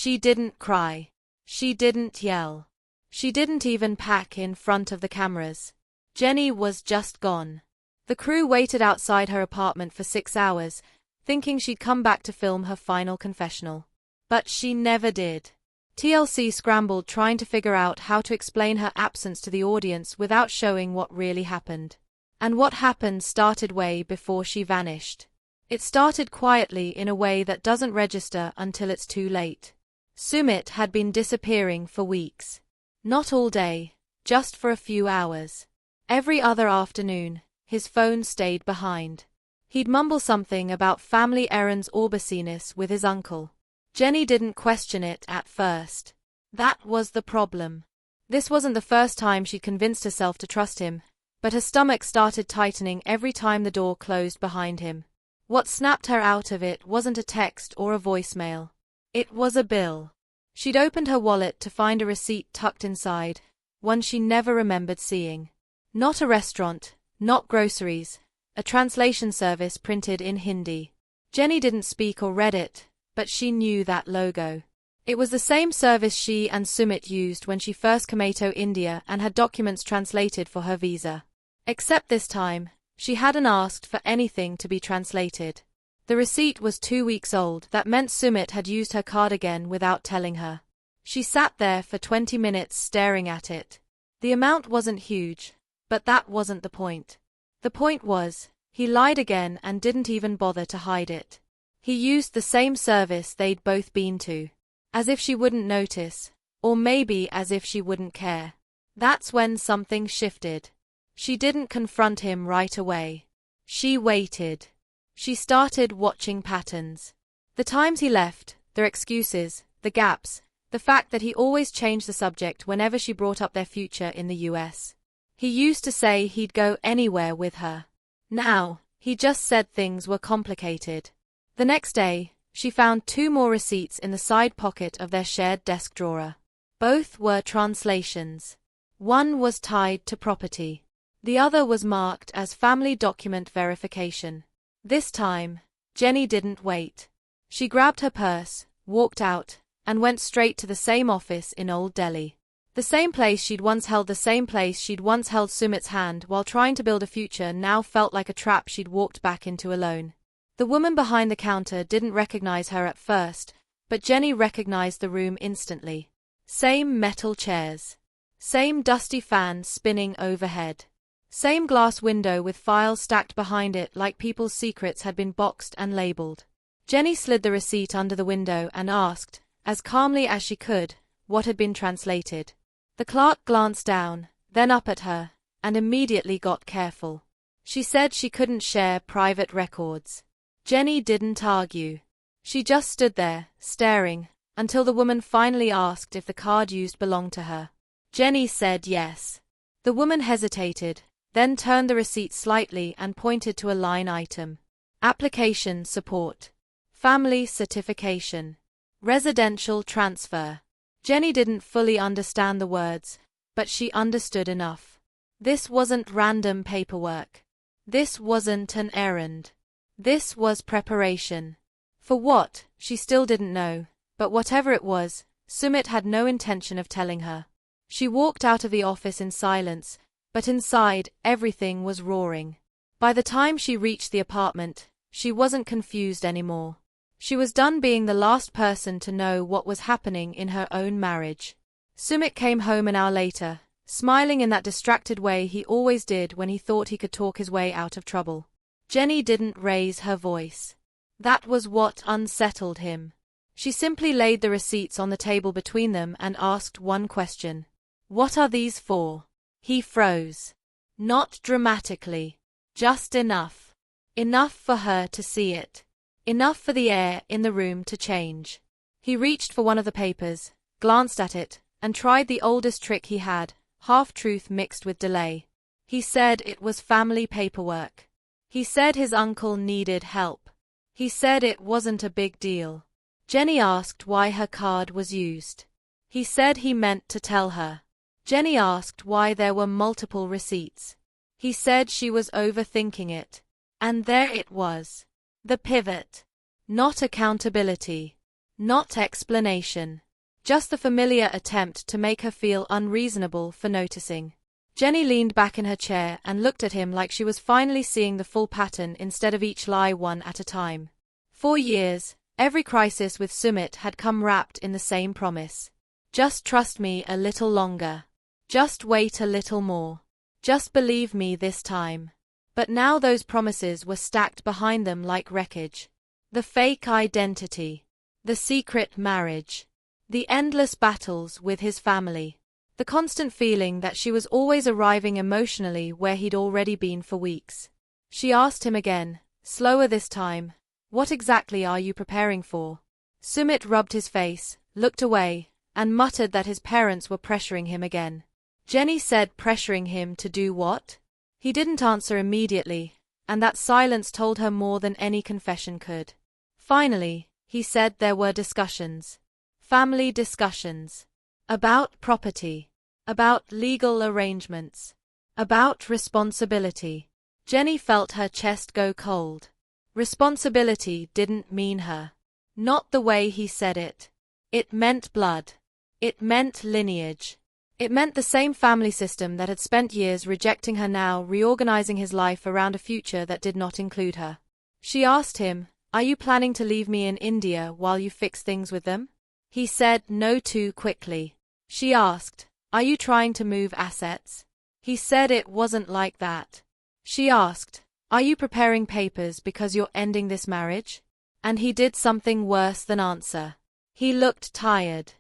She didn't cry. She didn't yell. She didn't even pack in front of the cameras. Jenny was just gone. The crew waited outside her apartment for 6 hours, thinking she'd come back to film her final confessional. But she never did. TLC scrambled trying to figure out how to explain her absence to the audience without showing what really happened. And what happened started way before she vanished. It started quietly in a way that doesn't register until it's too late. Sumit had been disappearing for weeks. Not all day, just for a few hours. Every other afternoon, his phone stayed behind. He'd mumble something about family errands or busyness with his uncle. Jenny didn't question it at first. That was the problem. This wasn't the first time she'd convinced herself to trust him, but her stomach started tightening every time the door closed behind him. What snapped her out of it wasn't a text or a voicemail. It was a bill. She'd opened her wallet to find a receipt tucked inside, one she never remembered seeing. Not a restaurant, not groceries, a translation service printed in Hindi. Jenny didn't speak or read it, but she knew that logo. It was the same service she and Sumit used when she first came to India and had documents translated for her visa. Except this time, she hadn't asked for anything to be translated. The receipt was 2 weeks old. That meant Sumit had used her card again without telling her. She sat there for 20 minutes staring at it. The amount wasn't huge, but that wasn't the point. The point was, he lied again and didn't even bother to hide it. He used the same service they'd both been to. As if she wouldn't notice, or maybe as if she wouldn't care. That's when something shifted. She didn't confront him right away. She waited. She started watching patterns. The times he left, their excuses, the gaps, the fact that he always changed the subject whenever she brought up their future in the US. He used to say he'd go anywhere with her. Now, he just said things were complicated. The next day, she found 2 more receipts in the side pocket of their shared desk drawer. Both were translations. One was tied to property. The other was marked as family document verification. This time, Jenny didn't wait. She grabbed her purse, walked out, and went straight to the same office in Old Delhi. The same place she'd once held Sumit's hand while trying to build a future now felt like a trap she'd walked back into alone. The woman behind the counter didn't recognize her at first, but Jenny recognized the room instantly. Same metal chairs. Same dusty fan spinning overhead. Same glass window with files stacked behind it like people's secrets had been boxed and labeled. Jenny slid the receipt under the window and asked, as calmly as she could, what had been translated. The clerk glanced down, then up at her, and immediately got careful. She said she couldn't share private records. Jenny didn't argue. She just stood there, staring, until the woman finally asked if the card used belonged to her. Jenny said yes. The woman hesitated, then turned the receipt slightly and pointed to a line item. Application support. Family certification. Residential transfer. Jenny didn't fully understand the words, but she understood enough. This wasn't random paperwork. This wasn't an errand. This was preparation. For what, she still didn't know, but whatever it was, Sumit had no intention of telling her. She walked out of the office in silence, but inside, everything was roaring. By the time she reached the apartment, she wasn't confused anymore. She was done being the last person to know what was happening in her own marriage. Sumit came home an hour later, smiling in that distracted way he always did when he thought he could talk his way out of trouble. Jenny didn't raise her voice. That was what unsettled him. She simply laid the receipts on the table between them and asked one question. What are these for? He froze. Not dramatically. Just enough. Enough for her to see it. Enough for the air in the room to change. He reached for one of the papers, glanced at it, and tried the oldest trick he had, half-truth mixed with delay. He said it was family paperwork. He said his uncle needed help. He said it wasn't a big deal. Jenny asked why her card was used. He said he meant to tell her. Jenny asked why there were multiple receipts. He said she was overthinking it. And there it was. The pivot. Not accountability. Not explanation. Just the familiar attempt to make her feel unreasonable for noticing. Jenny leaned back in her chair and looked at him like she was finally seeing the full pattern instead of each lie one at a time. For years, every crisis with Sumit had come wrapped in the same promise. Just trust me a little longer. Just wait a little more. Just believe me this time. But now those promises were stacked behind them like wreckage. The fake identity. The secret marriage. The endless battles with his family. The constant feeling that she was always arriving emotionally where he'd already been for weeks. She asked him again, slower this time, "What exactly are you preparing for?" Sumit rubbed his face, looked away, and muttered that his parents were pressuring him again. Jenny said pressuring him to do what? He didn't answer immediately, and that silence told her more than any confession could. Finally, he said there were discussions. Family discussions. About property. About legal arrangements. About responsibility. Jenny felt her chest go cold. Responsibility didn't mean her. Not the way he said it. It meant blood. It meant lineage. It meant the same family system that had spent years rejecting her now reorganizing his life around a future that did not include her. She asked him, "Are you planning to leave me in India while you fix things with them?" He said no too quickly. She asked, "Are you trying to move assets?" He said it wasn't like that. She asked, "Are you preparing papers because you're ending this marriage?" And he did something worse than answer. He looked tired.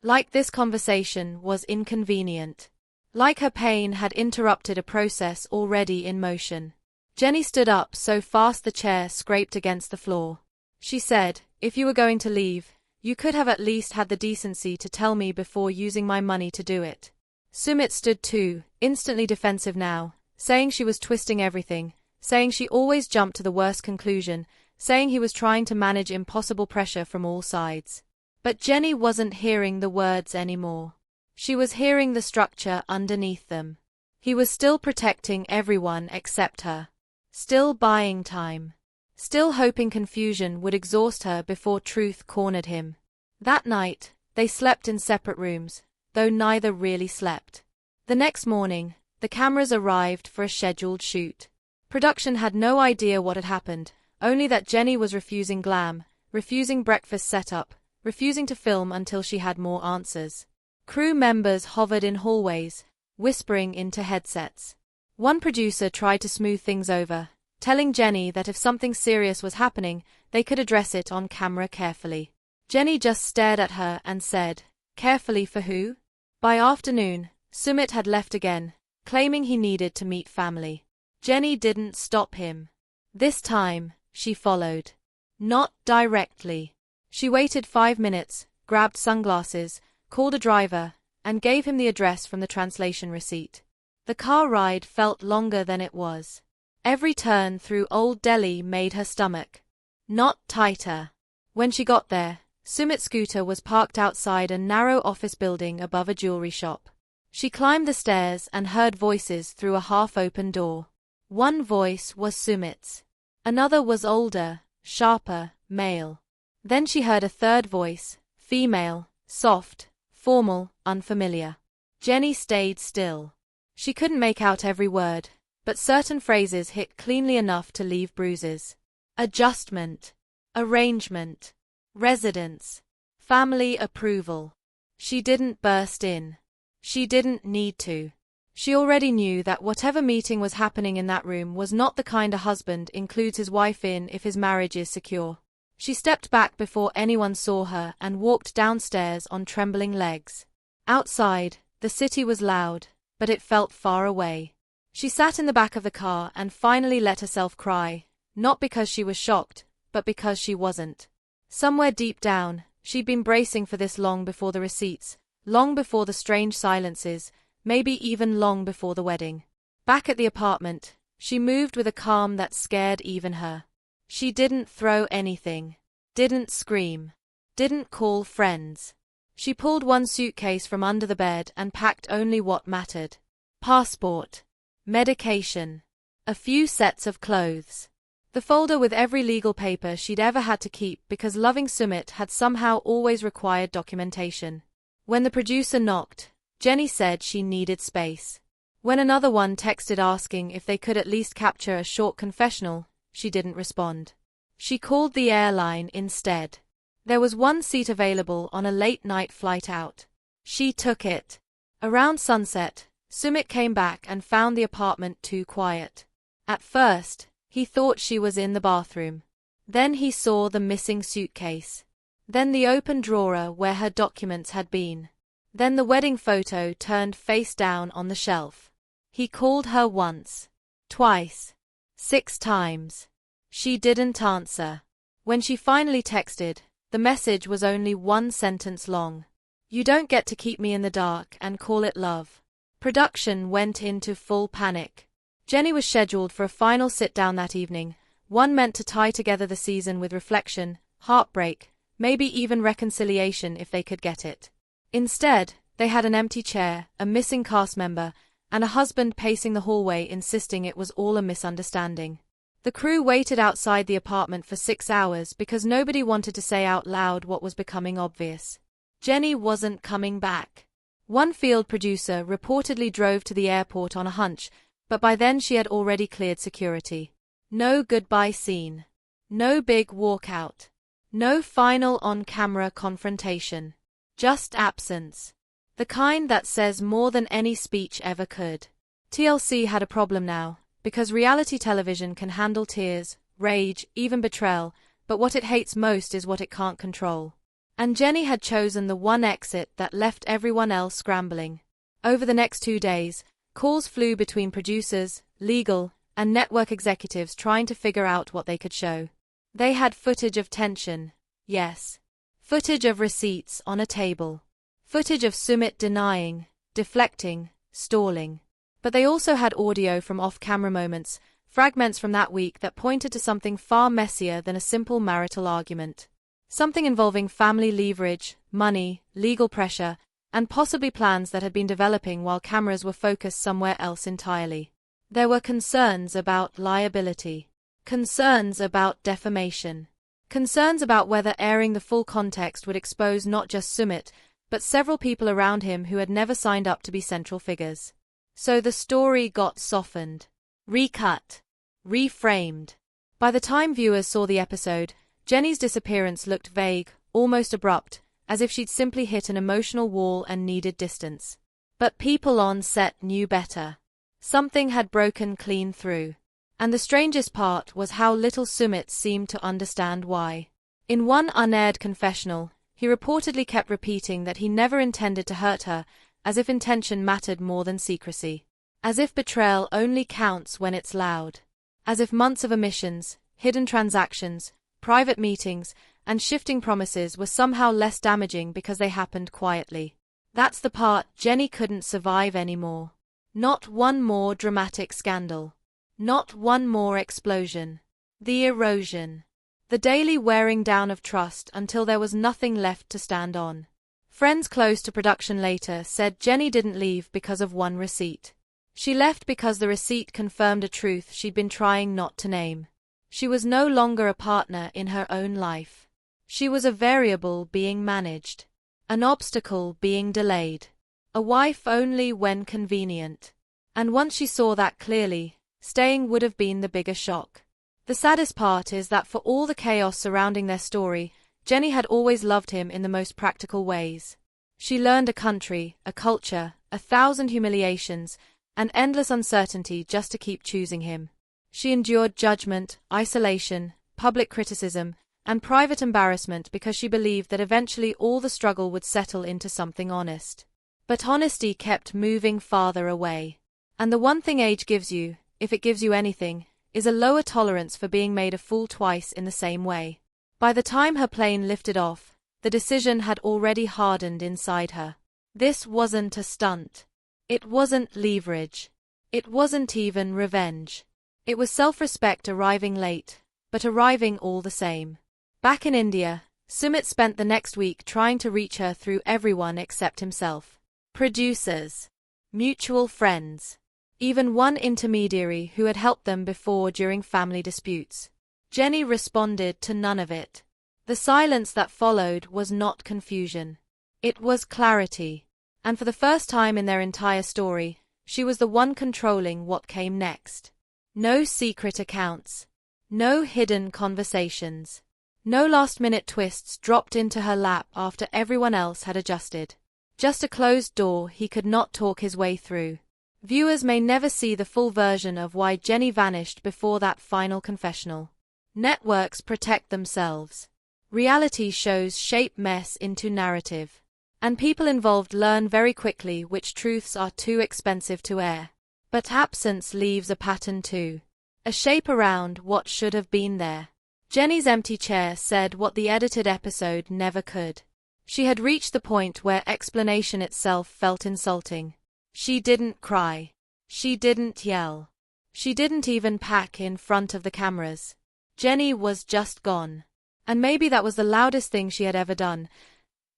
Like this conversation was inconvenient. Like her pain had interrupted a process already in motion. Jenny stood up so fast the chair scraped against the floor. She said, "If you were going to leave, you could have at least had the decency to tell me before using my money to do it." Sumit stood too, instantly defensive now, saying she was twisting everything, saying she always jumped to the worst conclusion, saying he was trying to manage impossible pressure from all sides. But Jenny wasn't hearing the words anymore. She was hearing the structure underneath them. He was still protecting everyone except her. Still buying time. Still hoping confusion would exhaust her before truth cornered him. That night, they slept in separate rooms, though neither really slept. The next morning, the cameras arrived for a scheduled shoot. Production had no idea what had happened, only that Jenny was refusing glam, refusing breakfast setup, refusing to film until she had more answers. Crew members hovered in hallways, whispering into headsets. One producer tried to smooth things over, telling Jenny that if something serious was happening, they could address it on camera carefully. Jenny just stared at her and said, "Carefully for who?" By afternoon, Sumit had left again, claiming he needed to meet family. Jenny didn't stop him. This time, she followed. Not directly. She waited 5 minutes, grabbed sunglasses, called a driver, and gave him the address from the translation receipt. The car ride felt longer than it was. Every turn through Old Delhi made her stomach knot tighter. When she got there, Sumit's scooter was parked outside a narrow office building above a jewelry shop. She climbed the stairs and heard voices through a half-open door. One voice was Sumit's. Another was older, sharper, male. Then she heard a third voice, female, soft, formal, unfamiliar. Jenny stayed still. She couldn't make out every word, but certain phrases hit cleanly enough to leave bruises. Adjustment. Arrangement. Residence. Family approval. She didn't burst in. She didn't need to. She already knew that whatever meeting was happening in that room was not the kind a husband includes his wife in if his marriage is secure. She stepped back before anyone saw her and walked downstairs on trembling legs. Outside, the city was loud, but it felt far away. She sat in the back of the car and finally let herself cry, not because she was shocked, but because she wasn't. Somewhere deep down, she'd been bracing for this long before the receipts, long before the strange silences, maybe even long before the wedding. Back at the apartment, she moved with a calm that scared even her. She didn't throw anything, didn't scream, didn't call friends. She pulled one suitcase from under the bed and packed only what mattered. Passport, medication, a few sets of clothes. The folder with every legal paper she'd ever had to keep because loving Sumit had somehow always required documentation. When the producer knocked, Jenny said she needed space. When another one texted asking if they could at least capture a short confessional, she didn't respond. She called the airline instead. There was one seat available on a late-night flight out. She took it. Around sunset, Sumit came back and found the apartment too quiet. At first, he thought she was in the bathroom. Then he saw the missing suitcase. Then the open drawer where her documents had been. Then the wedding photo turned face down on the shelf. He called her once, twice, 6 times. She didn't answer. When she finally texted, the message was only 1 sentence long. "You don't get to keep me in the dark and call it love." Production went into full panic. Jenny was scheduled for a final sit-down that evening, one meant to tie together the season with reflection, heartbreak, maybe even reconciliation if they could get it. Instead, they had an empty chair, a missing cast member, and a husband pacing the hallway insisting it was all a misunderstanding. The crew waited outside the apartment for 6 hours because nobody wanted to say out loud what was becoming obvious. Jenny wasn't coming back. One field producer reportedly drove to the airport on a hunch, but by then she had already cleared security. No goodbye scene. No big walkout. No final on-camera confrontation. Just absence. The kind that says more than any speech ever could. TLC had a problem now, because reality television can handle tears, rage, even betrayal, but what it hates most is what it can't control. And Jenny had chosen the one exit that left everyone else scrambling. Over the next 2 days, calls flew between producers, legal, and network executives trying to figure out what they could show. They had footage of tension, yes. Footage of receipts on a table. Footage of Sumit denying, deflecting, stalling. But they also had audio from off-camera moments, fragments from that week that pointed to something far messier than a simple marital argument. Something involving family leverage, money, legal pressure, and possibly plans that had been developing while cameras were focused somewhere else entirely. There were concerns about liability. Concerns about defamation. Concerns about whether airing the full context would expose not just Sumit, but several people around him who had never signed up to be central figures. So the story got softened, recut, reframed. By the time viewers saw the episode, Jenny's disappearance looked vague, almost abrupt, as if she'd simply hit an emotional wall and needed distance. But people on set knew better. Something had broken clean through. And the strangest part was how little Sumit seemed to understand why. In one unaired confessional, he reportedly kept repeating that he never intended to hurt her, as if intention mattered more than secrecy. As if betrayal only counts when it's loud. As if months of omissions, hidden transactions, private meetings, and shifting promises were somehow less damaging because they happened quietly. That's the part Jenny couldn't survive anymore. Not one more dramatic scandal. Not one more explosion. The erosion. The daily wearing down of trust until there was nothing left to stand on. Friends close to production later said Jenny didn't leave because of one receipt. She left because the receipt confirmed a truth she'd been trying not to name. She was no longer a partner in her own life. She was a variable being managed. An obstacle being delayed. A wife only when convenient. And once she saw that clearly, staying would have been the bigger shock. The saddest part is that for all the chaos surrounding their story, Jenny had always loved him in the most practical ways. She learned a country, a culture, 1,000 humiliations, and endless uncertainty just to keep choosing him. She endured judgment, isolation, public criticism, and private embarrassment because she believed that eventually all the struggle would settle into something honest. But honesty kept moving farther away. And the one thing age gives you, if it gives you anything, is a lower tolerance for being made a fool twice in the same way. By the time her plane lifted off, the decision had already hardened inside her. This wasn't a stunt. It wasn't leverage. It wasn't even revenge. It was self-respect arriving late, but arriving all the same. Back in India, Sumit spent the next week trying to reach her through everyone except himself. Producers. Mutual friends. Even one intermediary who had helped them before during family disputes. Jenny responded to none of it. The silence that followed was not confusion. It was clarity. And for the first time in their entire story, she was the one controlling what came next. No secret accounts. No hidden conversations. No last-minute twists dropped into her lap after everyone else had adjusted. Just a closed door he could not talk his way through. Viewers may never see the full version of why Jenny vanished before that final confessional. Networks protect themselves. Reality shows shape mess into narrative. And people involved learn very quickly which truths are too expensive to air. But absence leaves a pattern too. A shape around what should have been there. Jenny's empty chair said what the edited episode never could. She had reached the point where explanation itself felt insulting. She didn't cry. She didn't yell. She didn't even pack in front of the cameras. Jenny was just gone. And maybe that was the loudest thing she had ever done.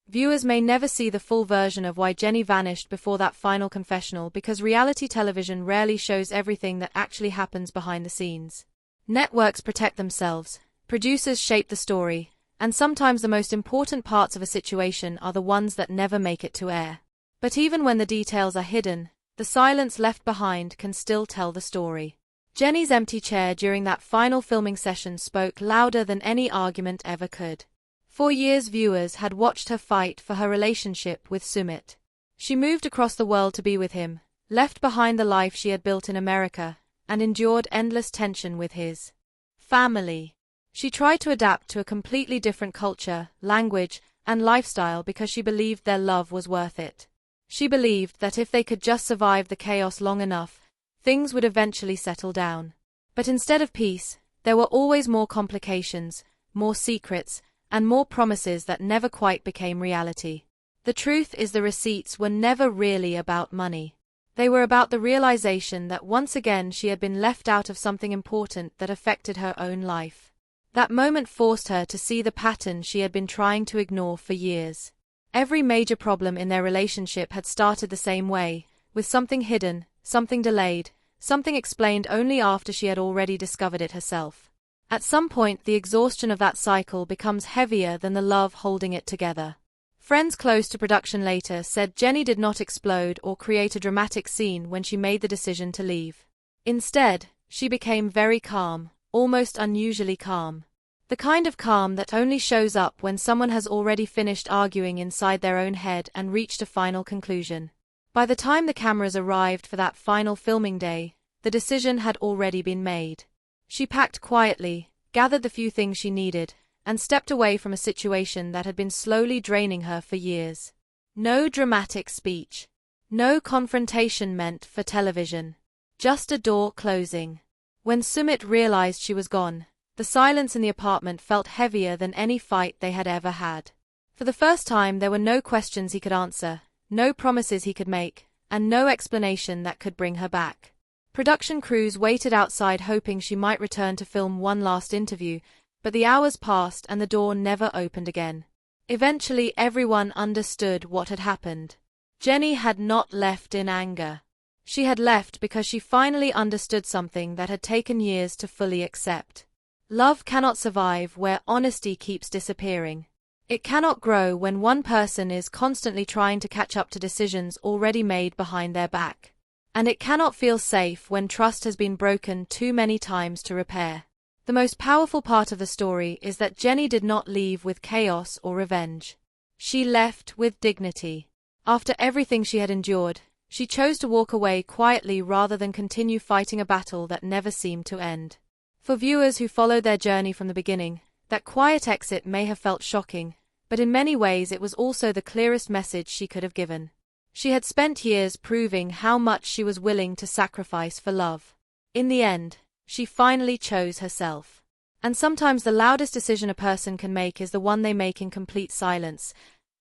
Viewers may never see the full version of why Jenny vanished before that final confessional because reality television rarely shows everything that actually happens behind the scenes. Networks protect themselves, producers shape the story, and sometimes the most important parts of a situation are the ones that never make it to air. But even when the details are hidden, the silence left behind can still tell the story. Jenny's empty chair during that final filming session spoke louder than any argument ever could. For years viewers had watched her fight for her relationship with Sumit. She moved across the world to be with him, left behind the life she had built in America, and endured endless tension with his family. She tried to adapt to a completely different culture, language, and lifestyle because she believed their love was worth it. She believed that if they could just survive the chaos long enough, things would eventually settle down. But instead of peace, there were always more complications, more secrets, and more promises that never quite became reality. The truth is the receipts were never really about money. They were about the realization that once again she had been left out of something important that affected her own life. That moment forced her to see the pattern she had been trying to ignore for years. Every major problem in their relationship had started the same way, with something hidden, something delayed, something explained only after she had already discovered it herself. At some point the exhaustion of that cycle becomes heavier than the love holding it together. Friends close to production later said Jenny did not explode or create a dramatic scene when she made the decision to leave. Instead, she became very calm, almost unusually calm. The kind of calm that only shows up when someone has already finished arguing inside their own head and reached a final conclusion. By the time the cameras arrived for that final filming day, the decision had already been made. She packed quietly, gathered the few things she needed, and stepped away from a situation that had been slowly draining her for years. No dramatic speech. No confrontation meant for television. Just a door closing. When Sumit realized she was gone, the silence in the apartment felt heavier than any fight they had ever had. For the first time there were no questions he could answer, no promises he could make, and no explanation that could bring her back. Production crews waited outside hoping she might return to film one last interview, but the hours passed and the door never opened again. Eventually everyone understood what had happened. Jenny had not left in anger. She had left because she finally understood something that had taken years to fully accept. Love cannot survive where honesty keeps disappearing. It cannot grow when one person is constantly trying to catch up to decisions already made behind their back. And it cannot feel safe when trust has been broken too many times to repair. The most powerful part of the story is that Jenny did not leave with chaos or revenge. She left with dignity. After everything she had endured, she chose to walk away quietly rather than continue fighting a battle that never seemed to end. For viewers who followed their journey from the beginning, that quiet exit may have felt shocking, but in many ways it was also the clearest message she could have given. She had spent years proving how much she was willing to sacrifice for love. In the end, she finally chose herself. And sometimes the loudest decision a person can make is the one they make in complete silence.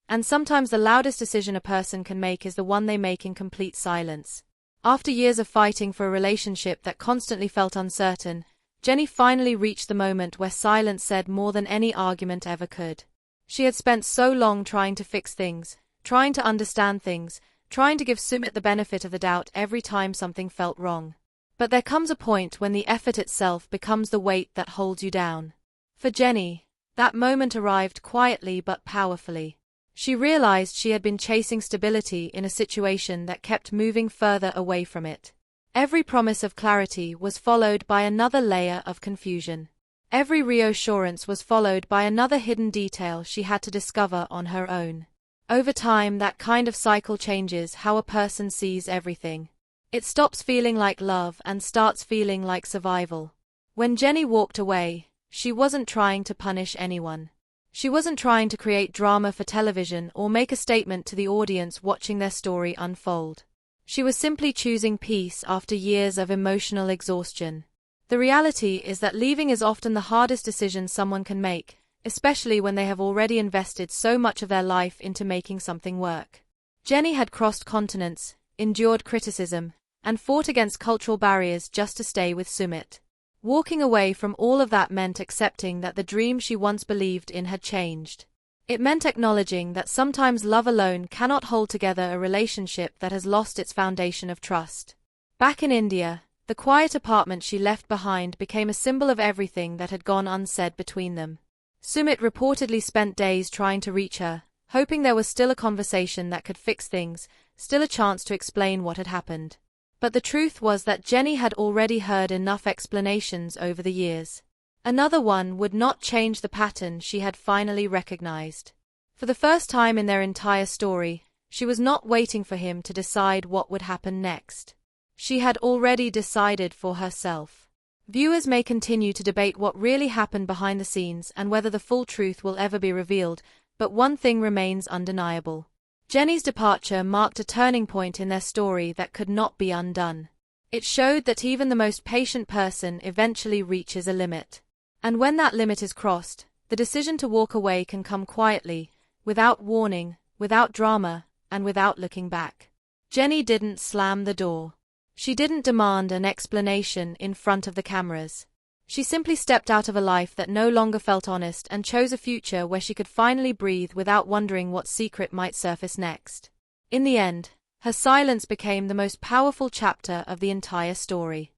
And sometimes the loudest decision a person can make is the one they make in complete silence. After years of fighting for a relationship that constantly felt uncertain, Jenny finally reached the moment where silence said more than any argument ever could. She had spent so long trying to fix things, trying to understand things, trying to give Sumit the benefit of the doubt every time something felt wrong. But there comes a point when the effort itself becomes the weight that holds you down. For Jenny, that moment arrived quietly but powerfully. She realized she had been chasing stability in a situation that kept moving further away from it. Every promise of clarity was followed by another layer of confusion. Every reassurance was followed by another hidden detail she had to discover on her own. Over time, that kind of cycle changes how a person sees everything. It stops feeling like love and starts feeling like survival. When Jenny walked away, she wasn't trying to punish anyone. She wasn't trying to create drama for television or make a statement to the audience watching their story unfold. She was simply choosing peace after years of emotional exhaustion. The reality is that leaving is often the hardest decision someone can make, especially when they have already invested so much of their life into making something work. Jenny had crossed continents, endured criticism, and fought against cultural barriers just to stay with Sumit. Walking away from all of that meant accepting that the dream she once believed in had changed. It meant acknowledging that sometimes love alone cannot hold together a relationship that has lost its foundation of trust. Back in India, the quiet apartment she left behind became a symbol of everything that had gone unsaid between them. Sumit reportedly spent days trying to reach her, hoping there was still a conversation that could fix things, still a chance to explain what had happened. But the truth was that Jenny had already heard enough explanations over the years. Another one would not change the pattern she had finally recognized. For the first time in their entire story, she was not waiting for him to decide what would happen next. She had already decided for herself. Viewers may continue to debate what really happened behind the scenes and whether the full truth will ever be revealed, but one thing remains undeniable. Jenny's departure marked a turning point in their story that could not be undone. It showed that even the most patient person eventually reaches a limit. And when that limit is crossed, the decision to walk away can come quietly, without warning, without drama, and without looking back. Jenny didn't slam the door. She didn't demand an explanation in front of the cameras. She simply stepped out of a life that no longer felt honest and chose a future where she could finally breathe without wondering what secret might surface next. In the end, her silence became the most powerful chapter of the entire story.